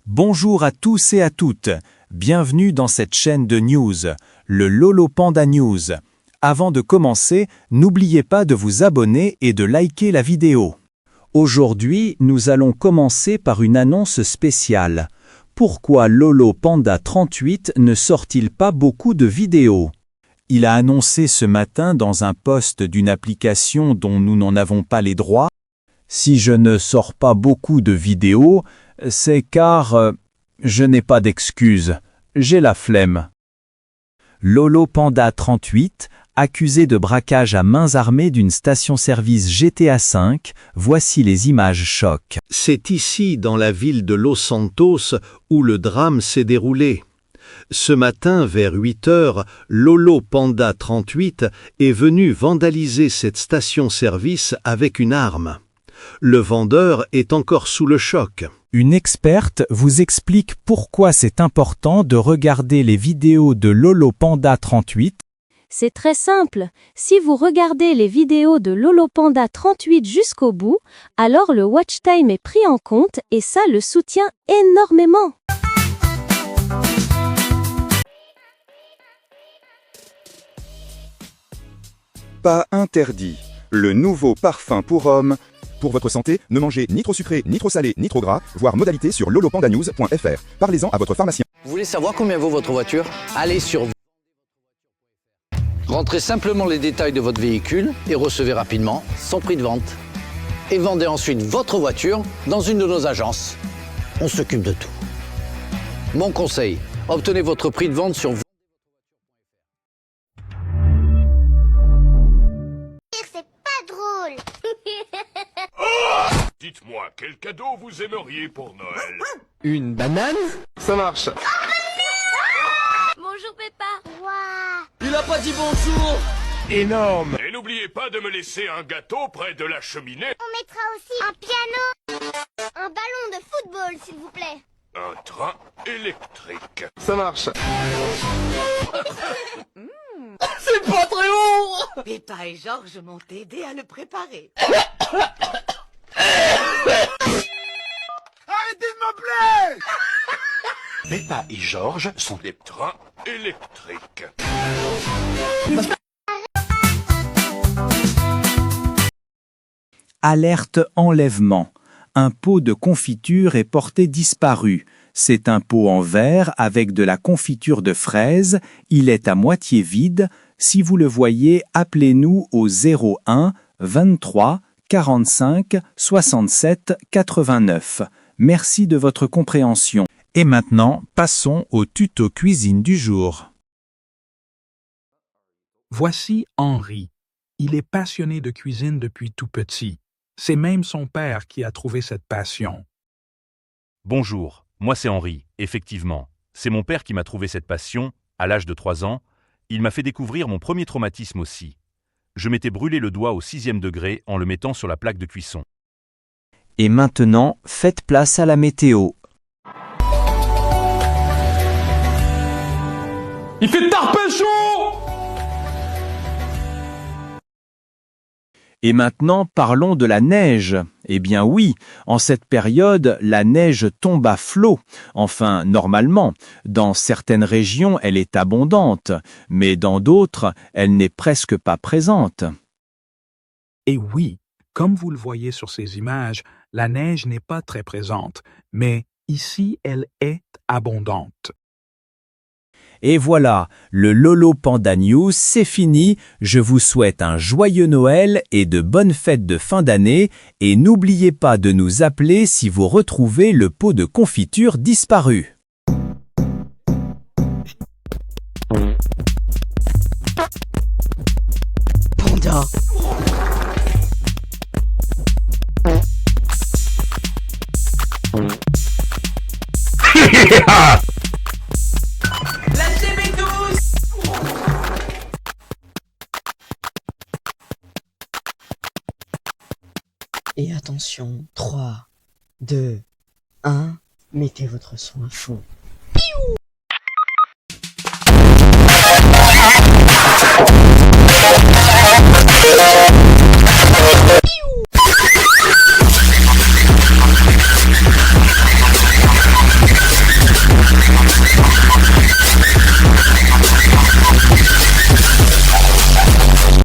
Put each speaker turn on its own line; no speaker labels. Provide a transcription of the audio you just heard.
Bonjour à tous et à toutes, bienvenue dans cette chaîne de news, le Lolo Panda News. Avant de commencer, n'oubliez pas de vous abonner et de liker la vidéo. Aujourd'hui, nous allons commencer par une annonce spéciale. Pourquoi Lolo Panda 38 ne sort-il pas beaucoup de vidéos ? Il a annoncé ce matin dans un post d'une application dont nous n'en avons pas les droits. Si je ne sors pas beaucoup de vidéos, c'est car je n'ai pas d'excuses, j'ai la flemme. Lolo Panda 38, accusé de braquage à mains armées d'une station-service GTA V, voici les images choc.
C'est ici, dans la ville de Los Santos, où le drame s'est déroulé. Ce matin, vers 8 heures, Lolo Panda 38 est venu vandaliser cette station-service avec une arme. Le vendeur est encore sous le choc.
Une experte vous explique pourquoi c'est important de regarder les vidéos de Lolo Panda 38.
C'est très simple. Si vous regardez les vidéos de Lolo Panda 38 jusqu'au bout, alors le watch time est pris en compte et ça le soutient énormément.
Pas interdit. Le nouveau parfum pour hommes. Pour votre santé, ne mangez ni trop sucré, ni trop salé, ni trop gras. Voir modalité sur lolopandanews.fr. Parlez-en à votre pharmacien.
Vous voulez savoir combien vaut votre voiture? Allez sur... Rentrez simplement les détails de votre véhicule et recevez rapidement son prix de vente. Et vendez ensuite votre voiture dans une de nos agences. On s'occupe de tout. Mon conseil, obtenez votre prix de vente sur...
C'est pas drôle.
Dites-moi, quel cadeau vous aimeriez pour Noël?
Une banane? Ça marche.
Bonjour Peppa. Waouh.
Il a pas dit bonjour.
Énorme! Et n'oubliez pas de me laisser un gâteau près de la cheminée.
On mettra aussi un piano. Un ballon de football, s'il vous plaît.
Un train électrique.
Ça marche. C'est pas très haut.
Peppa et Georges m'ont aidé à le préparer.
Arrêtez de m'appeler.
Peppa et Georges sont des trains électriques.
Alerte enlèvement. Un pot de confiture est porté disparu. C'est un pot en verre avec de la confiture de fraises. Il est à moitié vide. Si vous le voyez, appelez-nous au 01 23 45 67 89. Merci de votre compréhension. Et maintenant, passons au tuto cuisine du jour.
Voici Henri. Il est passionné de cuisine depuis tout petit. C'est même son père qui a trouvé cette passion.
Bonjour, moi c'est Henri, effectivement. C'est mon père qui m'a trouvé cette passion, à l'âge de 3 ans. Il m'a fait découvrir mon premier traumatisme aussi. Je m'étais brûlé le doigt au 6e degré en le mettant sur la plaque de cuisson.
Et maintenant, faites place à la météo.
Il fait tarpin chaud.
Et maintenant, parlons de la neige. Eh bien oui, en cette période, la neige tombe à flots. Enfin, normalement, dans certaines régions, elle est abondante, mais dans d'autres, elle n'est presque pas présente.
Et oui, comme vous le voyez sur ces images, la neige n'est pas très présente, mais ici, elle est abondante.
Et voilà, le Lolo Panda News, c'est fini. Je vous souhaite un joyeux Noël et de bonnes fêtes de fin d'année. Et n'oubliez pas de nous appeler si vous retrouvez le pot de confiture disparu.
Panda.
Lâchez-les tous.
Et attention, 3, 2, 1, mettez votre son à fond.